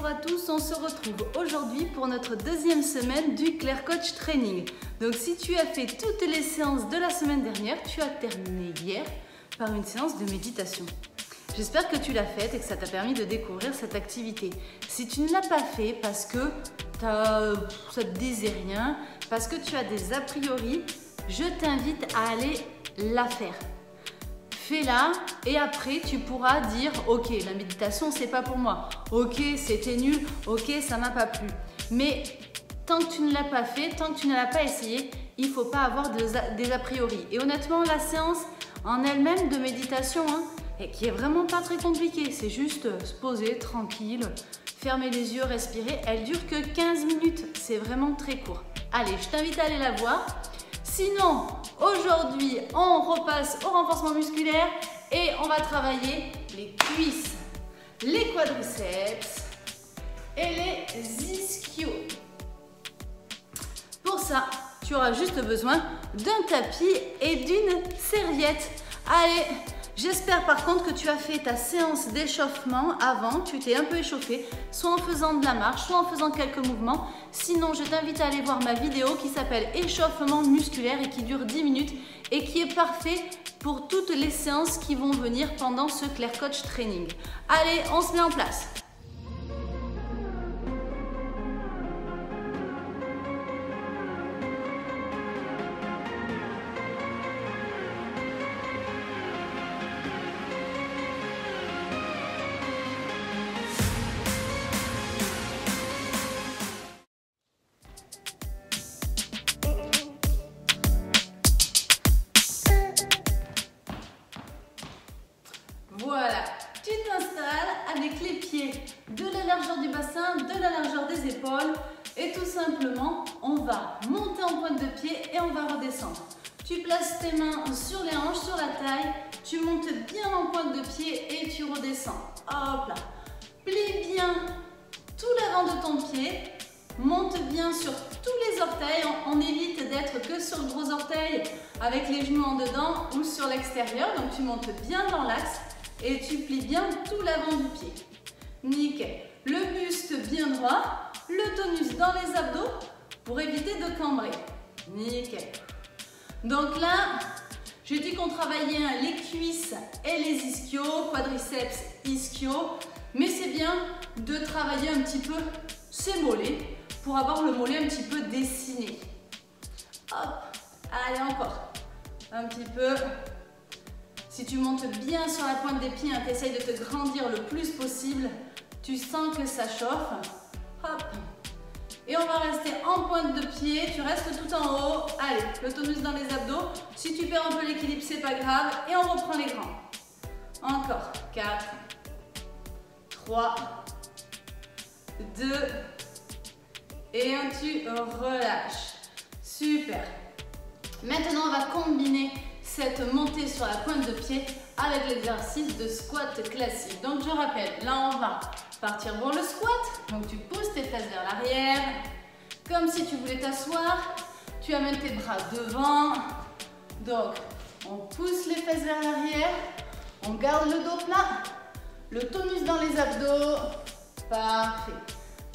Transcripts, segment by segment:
Bonjour à tous, on se retrouve aujourd'hui pour notre deuxième semaine du Claire Coach Training. Donc si tu as fait toutes les séances de la semaine dernière, tu as terminé hier par une séance de méditation. J'espère que tu l'as faite et que ça t'a permis de découvrir cette activité. Si tu ne l'as pas fait parce que ça te disait rien, parce que tu as des a priori, je t'invite à aller la faire. Fais-la et après tu pourras dire ok, la méditation c'est pas pour moi, ok c'était nul, ok ça m'a pas plu. Mais tant que tu ne l'as pas fait, tant que tu ne l'as pas essayé, il faut pas avoir des a priori. Et honnêtement la séance en elle-même de méditation et qui est vraiment pas très compliquée, c'est juste se poser tranquille, fermer les yeux, respirer, elle dure que 15 minutes, c'est vraiment très court. Allez, je t'invite à aller la voir. Sinon, aujourd'hui, on repasse au renforcement musculaire et on va travailler les cuisses, les quadriceps et les ischios. Pour ça, tu auras juste besoin d'un tapis et d'une serviette. Allez, j'espère par contre que tu as fait ta séance d'échauffement avant, tu t'es un peu échauffé, soit en faisant de la marche, soit en faisant quelques mouvements. Sinon, je t'invite à aller voir ma vidéo qui s'appelle échauffement musculaire et qui dure 10 minutes et qui est parfait pour toutes les séances qui vont venir pendant ce Claire Coach Training. Allez, on se met en place. Voilà, tu t'installes avec les pieds de la largeur du bassin, de la largeur des épaules et tout simplement, on va monter en pointe de pied et on va redescendre. Tu places tes mains sur les hanches, sur la taille, tu montes bien en pointe de pied et tu redescends. Hop là, plie bien tout l'avant de ton pied, monte bien sur tous les orteils, on évite d'être que sur le gros orteil avec les genoux en dedans ou sur l'extérieur, donc tu montes bien dans l'axe. Et tu plies bien tout l'avant du pied. Nickel. Le buste bien droit, le tonus dans les abdos pour éviter de cambrer. Nickel. Donc là, j'ai dit qu'on travaillait les cuisses et les ischios, quadriceps, ischios. Mais c'est bien de travailler un petit peu ces mollets pour avoir le mollet un petit peu dessiné. Hop. Allez, encore. Un petit peu. Si tu montes bien sur la pointe des pieds, tu essayes de te grandir le plus possible, tu sens que ça chauffe. Hop. Et on va rester en pointe de pied, tu restes tout en haut. Allez, le tonus dans les abdos. Si tu perds un peu l'équilibre, c'est pas grave. Et on reprend les grands. Encore. 4, 3, 2, et 1, tu relâches. Super. Maintenant, on va combiner cette montée sur la pointe de pied avec l'exercice de squat classique. Donc je rappelle, là on va partir pour le squat. Donc tu pousses tes fesses vers l'arrière, comme si tu voulais t'asseoir. Tu amènes tes bras devant. Donc on pousse les fesses vers l'arrière, on garde le dos plat, le tonus dans les abdos. Parfait.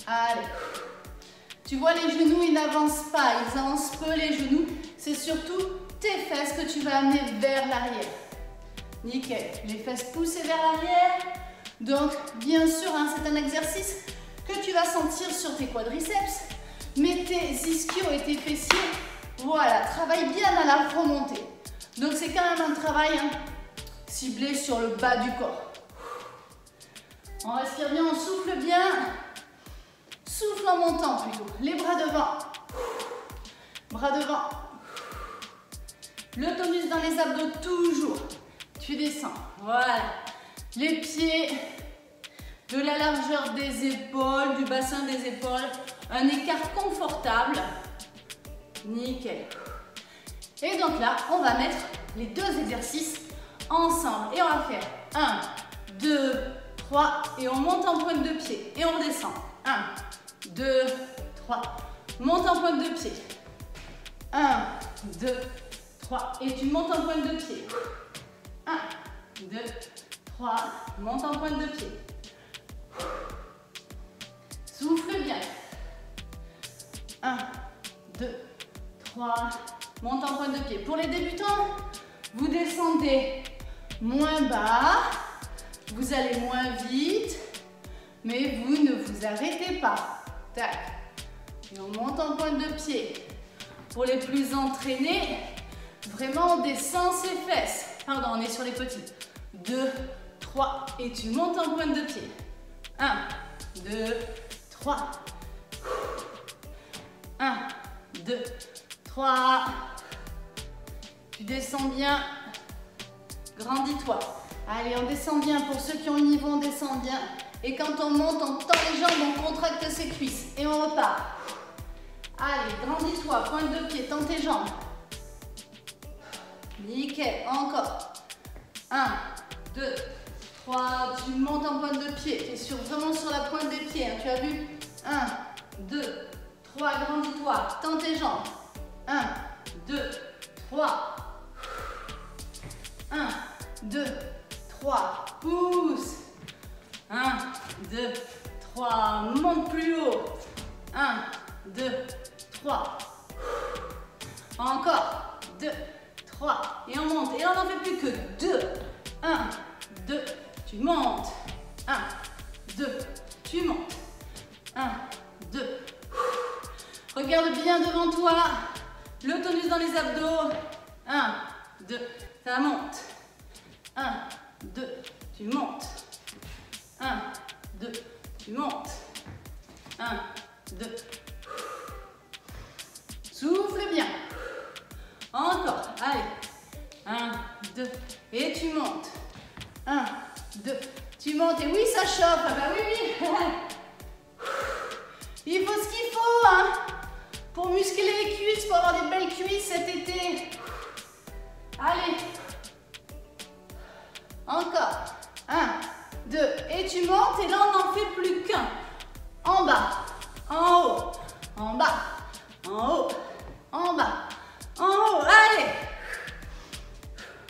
Allez. Tu vois les genoux, ils n'avancent pas, ils avancent peu les genoux. C'est surtout tes fesses que tu vas amener vers l'arrière. Nickel. Les fesses poussées vers l'arrière. Donc, bien sûr, c'est un exercice que tu vas sentir sur tes quadriceps. Mais tes ischios et tes fessiers, voilà, travaille bien à la remontée. Donc, c'est quand même un travail ciblé sur le bas du corps. On respire bien, on souffle bien. Souffle en montant plutôt. Les bras devant. Bras devant. Le tonus dans les abdos toujours. Tu descends. Voilà. Les pieds de la largeur des épaules, du bassin des épaules. Un écart confortable. Nickel. Et donc là, on va mettre les deux exercices ensemble. Et on va faire 1, 2, 3. Et on monte en pointe de pied. Et on descend. 1, 2, 3. Monte en pointe de pied. 1, 2, 3. Et tu montes en pointe de pied. 1, 2, 3. Monte en pointe de pied. Souffle bien. 1, 2, 3. Monte en pointe de pied. Pour les débutants, vous descendez moins bas. Vous allez moins vite. Mais vous ne vous arrêtez pas. Tac. Et on monte en pointe de pied. Pour les plus entraînés, vraiment on descend ses fesses. Pardon, on est sur les petits. 2, 3. Et tu montes en pointe de pied. 1, 2, 3. 1, 2, 3. Tu descends bien. Grandis-toi. Allez, on descend bien. Pour ceux qui ont le niveau, on descend bien. Et quand on monte, on tend les jambes, on contracte ses cuisses. Et on repart. Allez, grandis-toi. Pointe de pied, tends tes jambes. Nickel. Encore. 1, 2, 3. Tu montes en pointe de pied. Tu es vraiment sur la pointe des pieds. Hein. Tu as vu? 1, 2, 3. Grandis-toi. Tends tes jambes. 1, 2, 3. 1, 2, 3. Pousse. 1, 2, 3. Monte plus haut. 1, 2, 3. Encore. 2, 3. Et on monte. Et là, on n'en fait plus que 2. 1, 2. Tu montes. 1, 2. Tu montes. 1, 2. Regarde bien devant toi. Le tonus dans les abdos. 1, 2. Ça monte. 1, 2. Tu montes. 1, 2. Tu montes. 1, 2. Souffle bien. Encore. Allez. 1, 2. Et tu montes. 1, 2. Tu montes. Et oui, ça chauffe. Ah bah oui, oui. Il faut ce qu'il faut, hein, pour muscler les cuisses, pour avoir des belles cuisses cet été. Allez. Encore. 1, 2. Et tu montes. Et là, on n'en fait plus qu'un. En bas. En haut. En bas. En haut. En bas. En haut. Allez.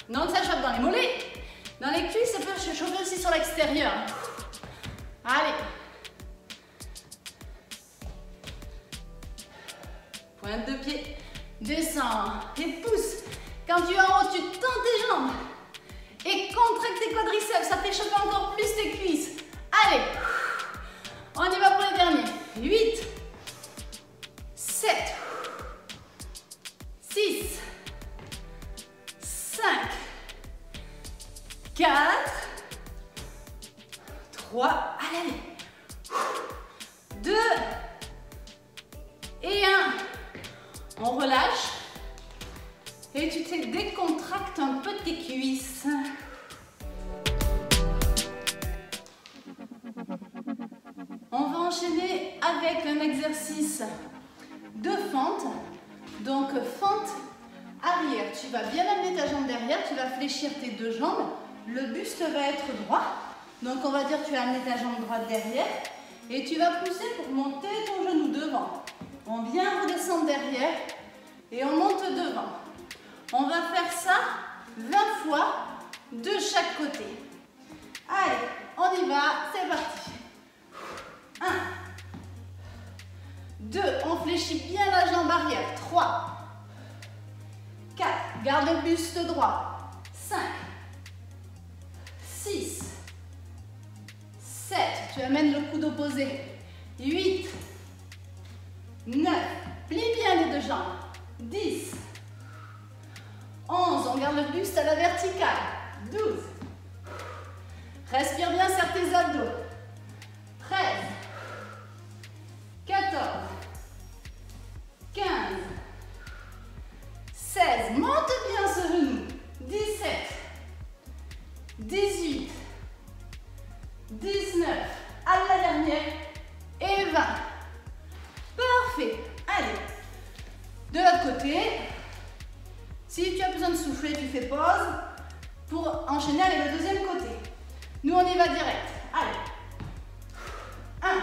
Donc, ça chauffe dans les mollets. Dans les cuisses, ça peut se chauffer aussi sur l'extérieur. Allez. Pointe de pied. Descends. Et pousse. Quand tu es en haut, tu tends tes jambes. Et contracte tes quadriceps. Ça fait chauffer encore plus tes cuisses. Allez. On y va pour les derniers. 8. 7. 6. 5. 4. 3. Allez. 2. Et 1. On relâche. Et tu te décontractes un peu tes cuisses. On va enchaîner avec un exercice de fente. Donc fente arrière. Tu vas bien amener ta jambe derrière. Tu vas fléchir tes deux jambes. Le buste va être droit. Donc on va dire que tu vas amener ta jambe droite derrière. Et tu vas pousser pour monter ton genou devant. On vient redescendre derrière. Et on monte devant. On va faire ça 20 fois de chaque côté. Allez, on y va, c'est parti. 1, 2, on fléchit bien la jambe arrière. 3, 4, garde le buste droit. 5, 6, 7, tu amènes le coude opposé. 8, 9, plie bien les deux jambes. 10, 11, on garde le buste à la verticale. 12, respire bien, serre tes abdos. 13, 14, 15, 16, monte bien ce genou. 17, 18, 19, à la dernière, et 20. Parfait. Allez, de l'autre côté. Si tu as besoin de souffler, tu fais pause pour enchaîner avec le deuxième côté. Nous, on y va direct. Allez. 1,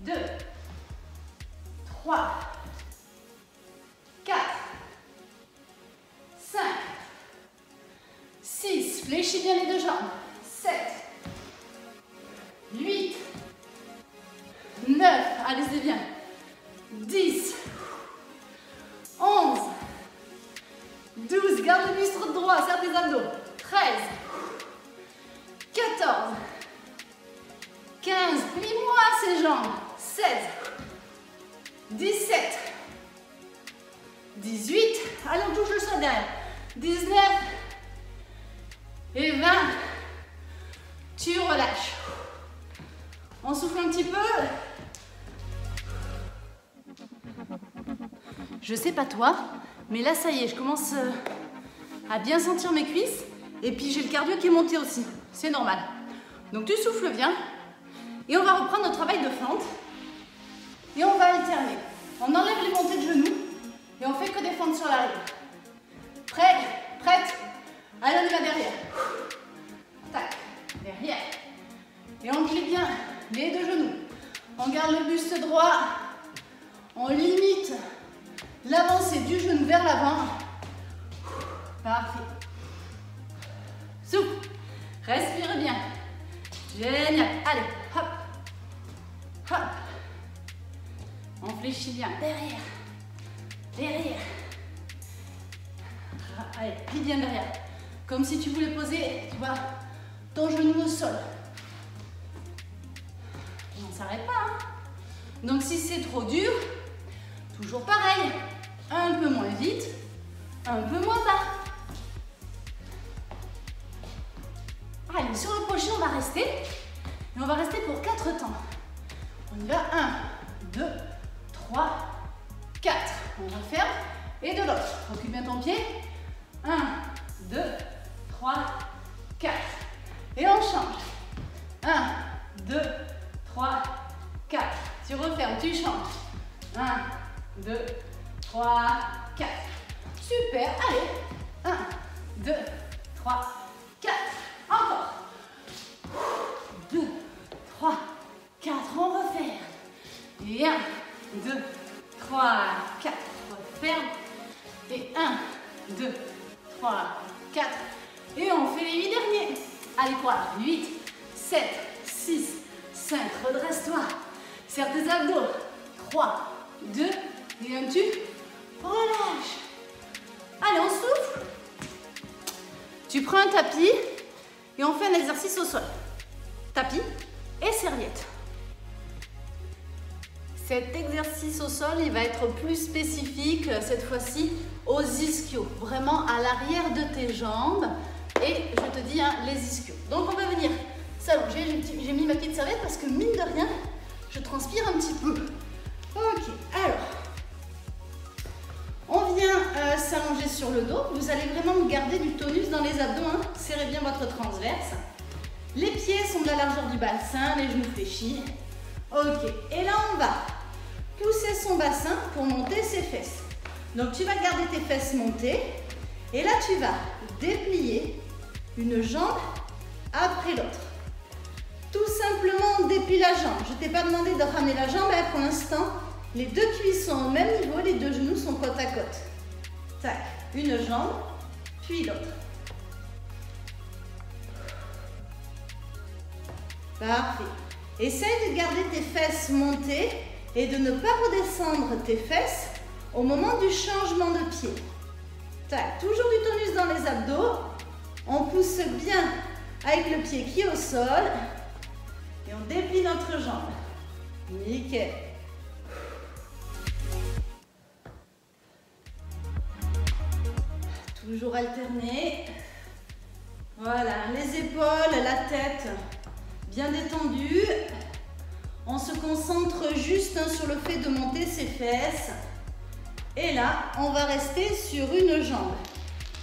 2, 3, 4, 5, 6. Fléchis bien les deux jambes. 7, 8, allez c'est bien. 10, 11, 12, garde le buste droit, serre tes abdos. 13, 14, 15, plie-moi ces jambes. 16, 17, 18, allez on touche le sol derrière. 19 et 20, tu relâches. On souffle un petit peu. Je sais pas toi, mais là ça y est, je commence à bien sentir mes cuisses et puis j'ai le cardio qui est monté aussi, c'est normal. Donc tu souffles bien et on va reprendre notre travail de fente et on va alterner. On enlève les montées de genoux et on fait que des fentes sur l'arrière. Prêt? Prête? Allez, on y va derrière. Tac, derrière. Et on plie bien les deux genoux. On garde le buste droit. On limite l'avancée du genou vers l'avant. Parfait. Souffle. Respire bien. Génial. Allez, hop. Hop. On fléchit bien. Derrière. Derrière. Allez, plie bien derrière. Comme si tu voulais poser, tu vois, ton genou au sol. Et on ne s'arrête pas. Hein. Donc si c'est trop dur, toujours pareil. Un peu moins vite, un peu moins bas. Allez, sur le crochet, on va rester. Et on va rester pour 4 temps. On y va. 1, 2, 3, 4. On referme. Et de l'autre. Occupe bien ton pied. 1, 2, 3, 4. Et on change. 1, 2, 3, 4. Tu refermes, tu changes. 1, 2, 3, 4. Super. Allez. 1, 2, 3, 4. Encore. 2, 3, 4. On referme. Et 1, 2, 3, 4. Referme. Et 1, 2, 3, 4. Et on fait les 8 derniers. Allez, quoi? 8, 7, 6, 5. Redresse-toi. Serre tes abdos. 3, 2, et un tu relâches. Allez, on souffle. Tu prends un tapis et on fait un exercice au sol. Tapis et serviette. Cet exercice au sol, il va être plus spécifique cette fois-ci aux ischios, vraiment à l'arrière de tes jambes. Et je te dis, hein, les ischios. Donc on va venir s'allonger. J'ai mis ma petite serviette parce que mine de rien, je transpire un petit peu. Ok, alors, on vient s'allonger sur le dos. Vous allez vraiment garder du tonus dans les abdos. Hein. Serrez bien votre transverse. Les pieds sont de la largeur du bassin, les genoux fléchis. Ok, et là on va pousser son bassin pour monter ses fesses. Donc tu vas garder tes fesses montées et là tu vas déplier une jambe après l'autre. Tout simplement on déplie la jambe. Je ne t'ai pas demandé de ramener la jambe, mais pour l'instant les deux cuisses sont au même niveau, les deux genoux sont côte à côte. Tac, une jambe, puis l'autre. Parfait. Essaye de garder tes fesses montées et de ne pas redescendre tes fesses au moment du changement de pied. Tac, toujours du tonus dans les abdos. On pousse bien avec le pied qui est au sol et on déplie notre jambe. Nickel. Toujours alterner. Voilà, les épaules, la tête bien détendue. On se concentre juste sur le fait de monter ses fesses. Et là, on va rester sur une jambe.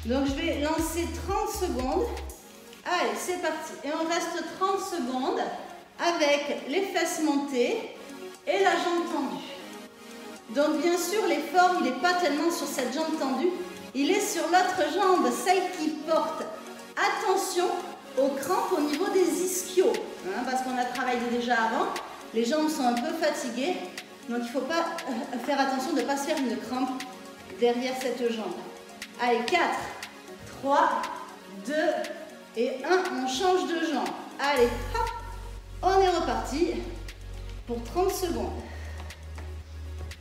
Donc, je vais lancer 30 secondes. Allez, c'est parti. Et on reste 30 secondes avec les fesses montées et la jambe tendue. Donc, bien sûr, l'effort, il n'est pas tellement sur cette jambe tendue. Il est sur l'autre jambe, celle qui porte. Attention aux crampes au niveau des ischios, hein, parce qu'on a travaillé déjà avant. Les jambes sont un peu fatiguées, donc il ne faut pas faire attention de ne pas se faire une crampe derrière cette jambe. Allez, 4, 3, 2 et 1, on change de jambe. Allez, hop, on est reparti pour 30 secondes.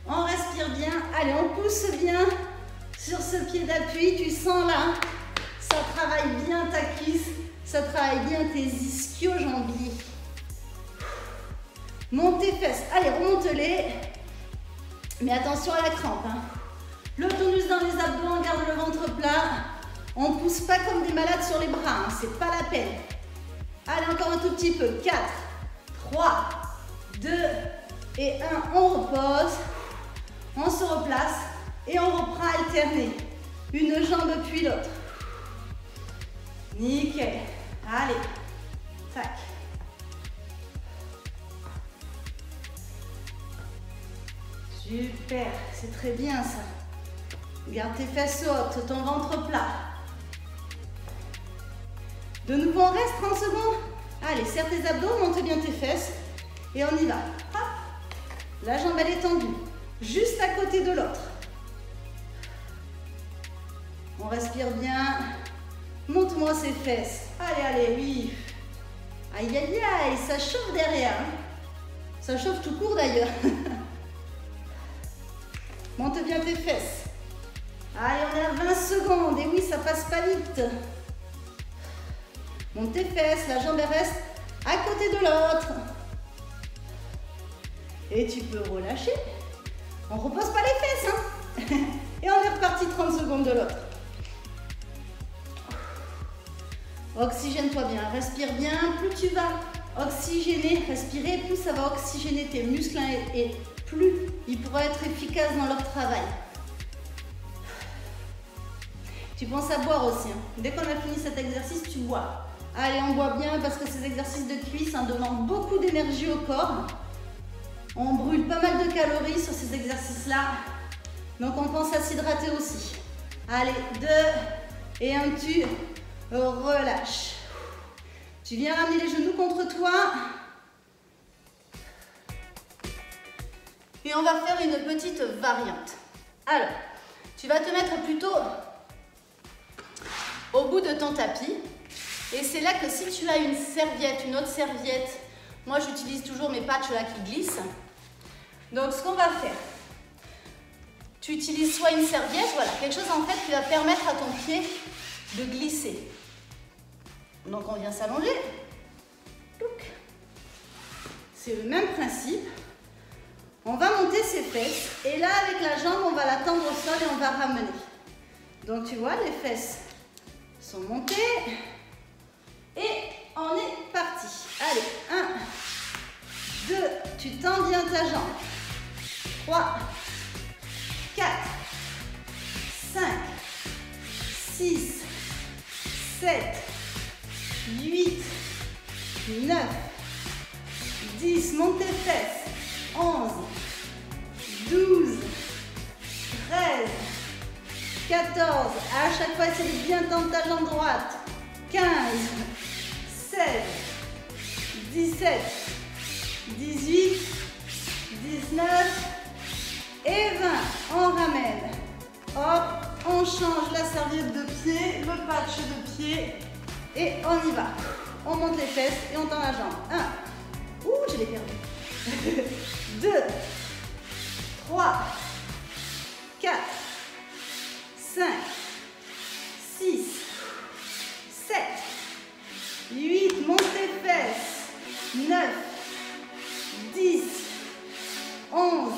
On respire bien. Allez, on pousse bien sur ce pied d'appui. Tu sens là, ça travaille bien ta cuisse, ça travaille bien tes ischio-jambiers. Monte tes fesses. Allez, remonte-les. Mais attention à la crampe. Hein. Le tonus dans les abdos, on garde le ventre plat. On ne pousse pas comme des malades sur les bras. Hein. C'est pas la peine. Allez, encore un tout petit peu. 4, 3, 2 et 1. On repose. On se replace. Et on reprend à alterner. Une jambe puis l'autre. Nickel. Allez. Tac. Super. C'est très bien ça. Garde tes fesses hautes, ton ventre plat. De nouveau, on reste 30 secondes. Allez, serre tes abdos, monte bien tes fesses. Et on y va. Hop. La jambe, elle est tendue. Juste à côté de l'autre. On respire bien. Monte-moi ces fesses. Allez, allez, oui. Aïe, aïe, aïe, ça chauffe derrière. Ça chauffe tout court d'ailleurs. Monte bien tes fesses. Allez, on est à 20 secondes. Et oui, ça passe pas vite. Monte tes fesses, la jambe reste à côté de l'autre. Et tu peux relâcher. On repose pas les fesses. Hein. Et on est reparti 30 secondes de l'autre. Oxygène-toi bien, respire bien. Plus tu vas oxygéner, respirer, plus ça va oxygéner tes muscles et plus ils pourront être efficaces dans leur travail. Tu penses à boire aussi. Hein. Dès qu'on a fini cet exercice, tu bois. Allez, on boit bien parce que ces exercices de cuisse demandent beaucoup d'énergie au corps. On brûle pas mal de calories sur ces exercices-là. Donc, on pense à s'hydrater aussi. Allez, 2 et 1, tu relâches. Tu viens ramener les genoux contre toi. Et on va faire une petite variante. Alors, tu vas te mettre plutôt au bout de ton tapis. Et c'est là que si tu as une serviette, une autre serviette, moi j'utilise toujours mes patchs là qui glissent. Donc ce qu'on va faire, tu utilises soit une serviette, voilà, quelque chose en fait qui va permettre à ton pied de glisser. Donc on vient s'allonger. C'est le même principe. On va monter ses fesses et là avec la jambe on va la tendre au sol et on va ramener. Donc tu vois, les fesses sont montées. Et on est parti. Allez, 1, 2, tu tends bien ta jambe. 3, 4, 5, 6, 7, 8, 9, 10, monte tes fesses. 11, 12, 13, 14. À chaque fois, essaie de bien tendre ta jambe droite. 15, 16, 17, 18, 19 et 20. On ramène. Hop, on change la serviette de pied, le patch de pied et on y va. On monte les fesses et on tend la jambe. 1. Ouh, je l'ai perdu. 2, 3, 4, 5, 6, 7, 8, monte tes fesses, 9, 10, 11,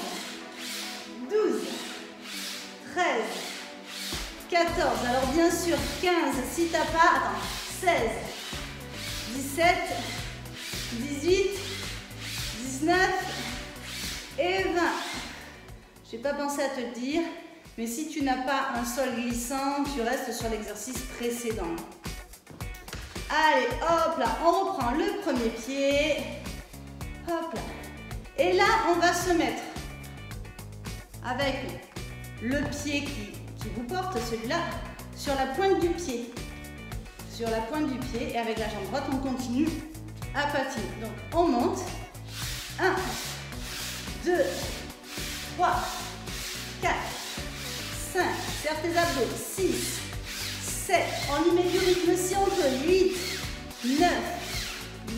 12, 13, 14, alors bien sûr 15, si t'as pas, attends, 16, 17, 18, 19 et 20. Je n'ai pas pensé à te dire, mais si tu n'as pas un sol glissant, tu restes sur l'exercice précédent. Allez, hop là, on reprend le premier pied. Hop là. Et là, on va se mettre avec le pied qui vous porte, celui-là, sur la pointe du pied. Sur la pointe du pied. Et avec la jambe droite, on continue à patiner. Donc, on monte. 1, 2, 3, 4, 5. Serre tes abdos. 6, 7. On y met du rythme si on peut. 8, 9,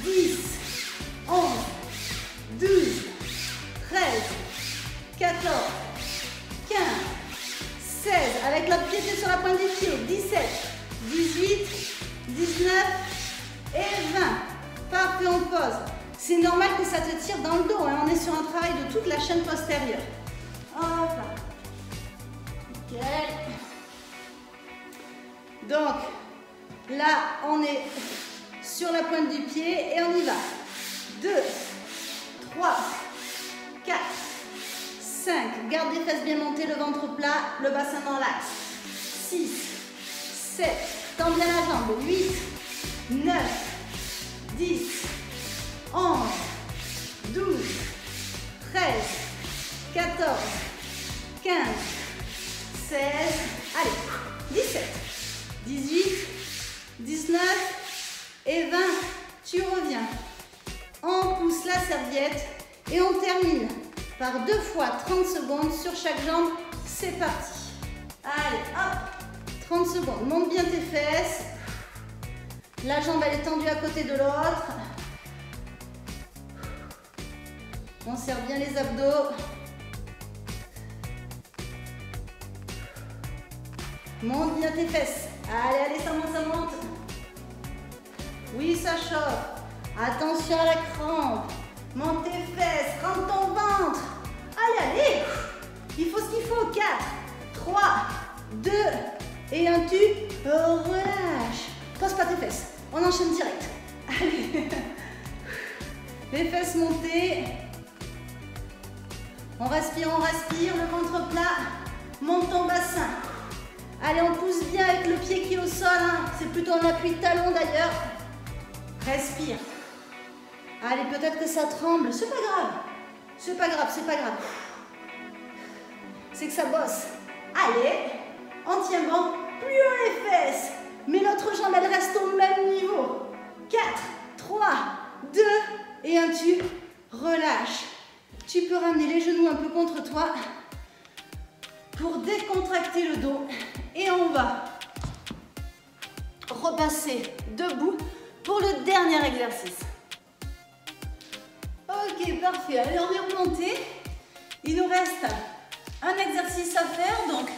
10, 11, 12, 13, 14. sur la pointe des pieds. 17, 18, 19 et 20. Parfait, on pose. C'est normal que ça te tire dans le dos, hein. On est sur un travail de toute la chaîne postérieure. Hop là. Nickel. Donc, là, on est sur la pointe du pied et on y va. 2, 3, 4, 5. Garde les fesses bien montées, le ventre plat, le bassin dans l'axe. 6, 7. Tends bien la jambe. 8, 9, 10, 11, 12, 13, 14, 15, 16, allez, 17, 18, 19 et 20. Tu reviens. On pousse la serviette et on termine par 2 fois 30 secondes sur chaque jambe. C'est parti. Allez, hop, 30 secondes. Monte bien tes fesses. La jambe, elle est tendue à côté de l'autre. On serre bien les abdos. Monte bien tes fesses. Allez, allez, ça monte, ça monte. Oui, ça chauffe. Attention à la crampe. Monte tes fesses, rentre ton ventre. Allez, allez. Il faut ce qu'il faut. 4, 3, 2 et 1, tu relâches. Pose pas tes fesses. On enchaîne direct. Allez. Les fesses montées. On respire, le ventre plat. Monte ton bassin. Allez, on pousse bien avec le pied qui est au sol. Hein. C'est plutôt un appui de talon d'ailleurs. Respire. Allez, peut-être que ça tremble. C'est pas grave. C'est pas grave, c'est pas grave. C'est que ça bosse. Allez, on tient bon. Plus haut les fesses. Mais l'autre jambe, elle reste au même niveau. 4, 3, 2 et 1, tu relâches. Tu peux ramener les genoux un peu contre toi pour décontracter le dos. Et on va repasser debout pour le dernier exercice. Ok, parfait. Allez, on est remonté. Il nous reste un exercice à faire, donc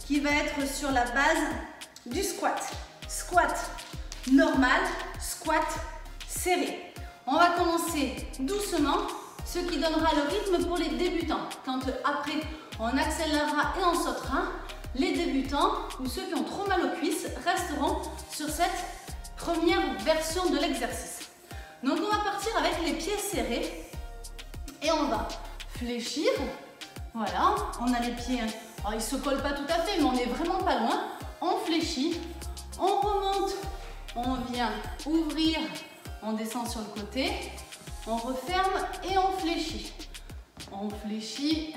qui va être sur la base du squat. Squat normal, squat serré. On va commencer doucement, ce qui donnera le rythme pour les débutants. Quand après, on accélérera et on sautera, les débutants ou ceux qui ont trop mal aux cuisses resteront sur cette première version de l'exercice. Donc on va partir avec les pieds serrés et on va fléchir. Voilà, on a les pieds, alors ils ne se collent pas tout à fait, mais on n'est vraiment pas loin. On fléchit, on remonte, on vient ouvrir, on descend sur le côté, on referme et on fléchit. On fléchit,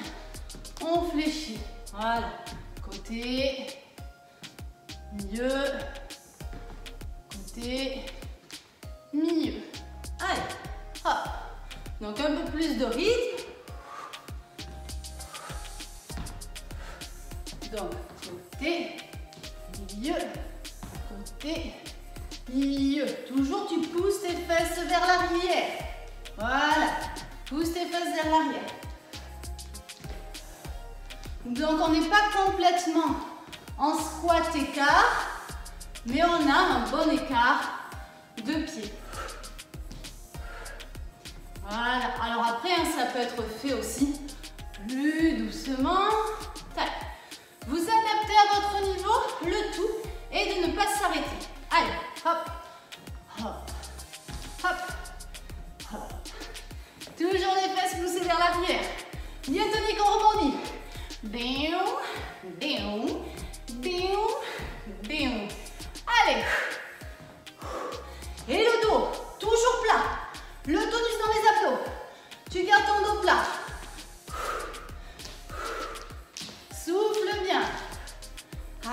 on fléchit. Voilà, côté, milieu, côté, milieu. Allez, hop. Donc un peu plus de rythme. Donc côté, milieu, côté, milieu. Toujours tu pousses tes fesses vers l'arrière. Voilà, pousse tes fesses vers l'arrière. Donc on n'est pas complètement en squat écart, mais on a un bon écart de pied. Voilà, alors après ça peut être fait aussi plus doucement. Tac. Vous adaptez à votre niveau, le tout est de ne pas s'arrêter. Allez, hop, hop, hop, hop. Toujours les fesses poussées vers l'arrière. Bien tonique, on rebondit. Béou, béou, béou, béou. Allez. Et le dos, toujours plat. Le tonus dans les abdos. Tu gardes ton dos plat. Souffle bien.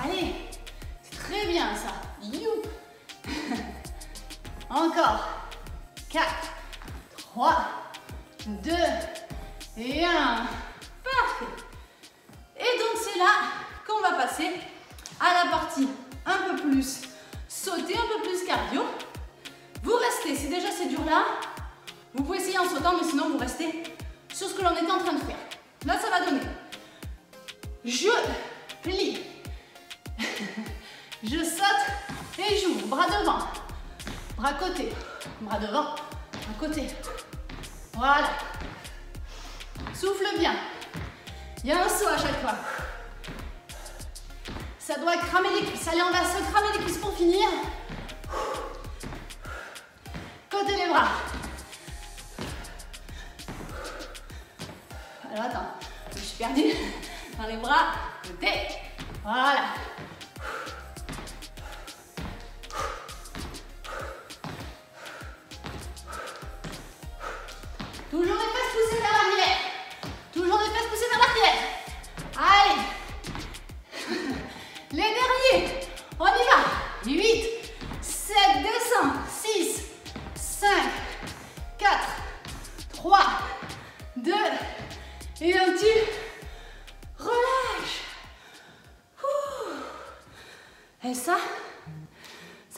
Allez, c'est très bien ça. Youp. Encore. 4, 3, 2 et 1. Parfait. Et donc c'est là qu'on va passer à la partie un peu plus sauter, un peu plus cardio. Vous restez, si déjà c'est dur là, vous pouvez essayer en sautant, mais sinon vous restez sur ce que l'on était en train de faire. Là ça va donner. Je plie, Je saute et j'ouvre. Bras devant, bras côté, bras devant, bras côté. Voilà. Souffle bien. Il y a un saut à chaque fois. Ça doit cramer les cuisses. Allez, on va se cramer les cuisses pour finir. Côté les bras. Alors attends, je suis perdue. Dans les bras, côté. Voilà. Toujours les fesses poussées vers l'arrière. Toujours les fesses poussées vers l'arrière. Allez. Les derniers. On y va. 8, 7, descend. 6, 5, 4, 3, 2, et un petit relâche. Et ça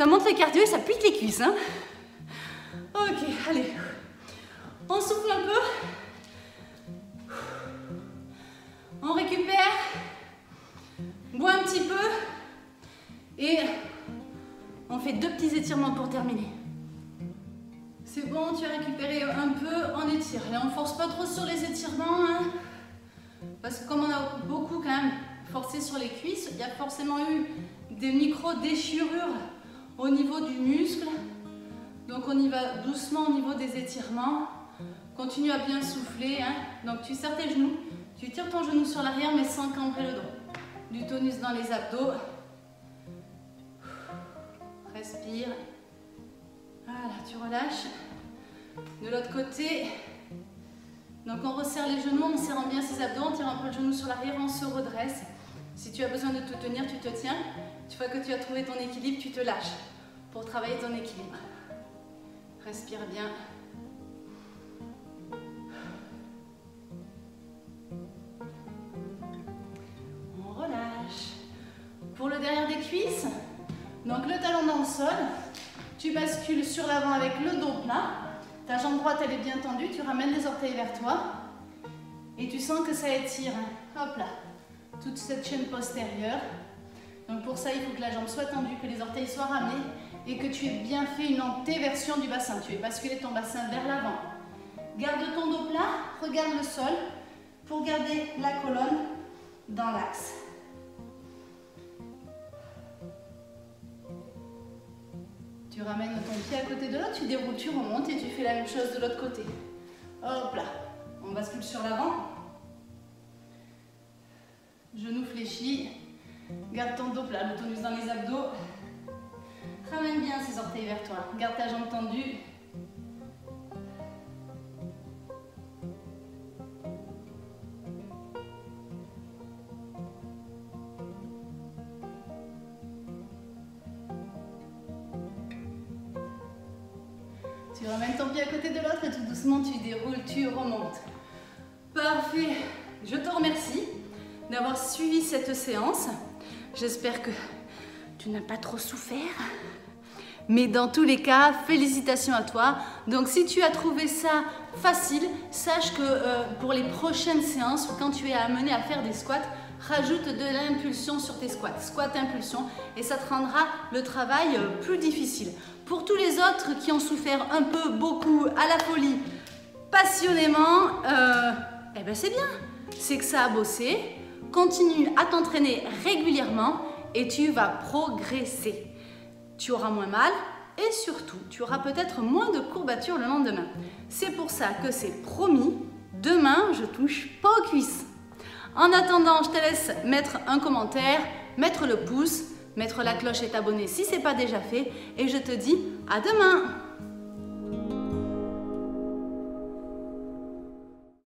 monte le cardio et ça pique les cuisses. Hein. Ok, allez. On souffle un peu. On récupère. Bois un petit peu. Et on fait 2 petits étirements pour terminer. C'est bon, tu as récupéré un peu, on étire. Là, on ne force pas trop sur les étirements. Hein, parce que comme on a beaucoup quand même forcé sur les cuisses, il y a forcément eu des micro-déchirures au niveau du muscle. Donc on y va doucement au niveau des étirements. Continue à bien souffler. Hein. Donc tu serres tes genoux, tu tires ton genou sur l'arrière mais sans cambrer le dos. Du tonus dans les abdos. Respire. Voilà, tu relâches. De l'autre côté. Donc on resserre les genoux en serrant bien ses abdos, on tire un peu le genou sur l'arrière, on se redresse. Si tu as besoin de te tenir, tu te tiens. Une fois que tu as trouvé ton équilibre, tu te lâches pour travailler ton équilibre. Respire bien. On relâche. Pour le derrière des cuisses, donc le talon dans le sol, tu bascules sur l'avant avec le dos plat. Ta jambe droite, elle est bien tendue, tu ramènes les orteils vers toi et tu sens que ça étire. Hop là, toute cette chaîne postérieure. Donc pour ça, il faut que la jambe soit tendue, que les orteils soient ramenés et que tu aies bien fait une antéversion du bassin. Tu aies basculé ton bassin vers l'avant. Garde ton dos plat, regarde le sol pour garder la colonne dans l'axe. Tu ramènes ton pied à côté de l'autre, tu déroules, tu remontes et tu fais la même chose de l'autre côté. Hop là, on bascule sur l'avant. Genoux fléchis. Garde ton dos plat, le tonus dans les abdos. Ramène bien ces orteils vers toi. Garde ta jambe tendue. Tu ramènes ton pied à côté de l'autre et tout doucement tu déroules, tu remontes. Parfait. Je te remercie d'avoir suivi cette séance. J'espère que tu n'as pas trop souffert. Mais dans tous les cas, félicitations à toi. Donc si tu as trouvé ça facile, sache que pour les prochaines séances, quand tu es amené à faire des squats, rajoute de l'impulsion sur tes squats. Squat impulsion et ça te rendra le travail plus difficile. Pour tous les autres qui ont souffert un peu, beaucoup, à la folie, passionnément, eh ben c'est bien. C'est que ça a bossé. Continue à t'entraîner régulièrement et tu vas progresser. Tu auras moins mal et surtout, tu auras peut-être moins de courbatures le lendemain. C'est pour ça que c'est promis, demain, je touche pas aux cuisses. En attendant, je te laisse mettre un commentaire, mettre le pouce, mettre la cloche et t'abonner si ce n'est pas déjà fait. Et je te dis à demain!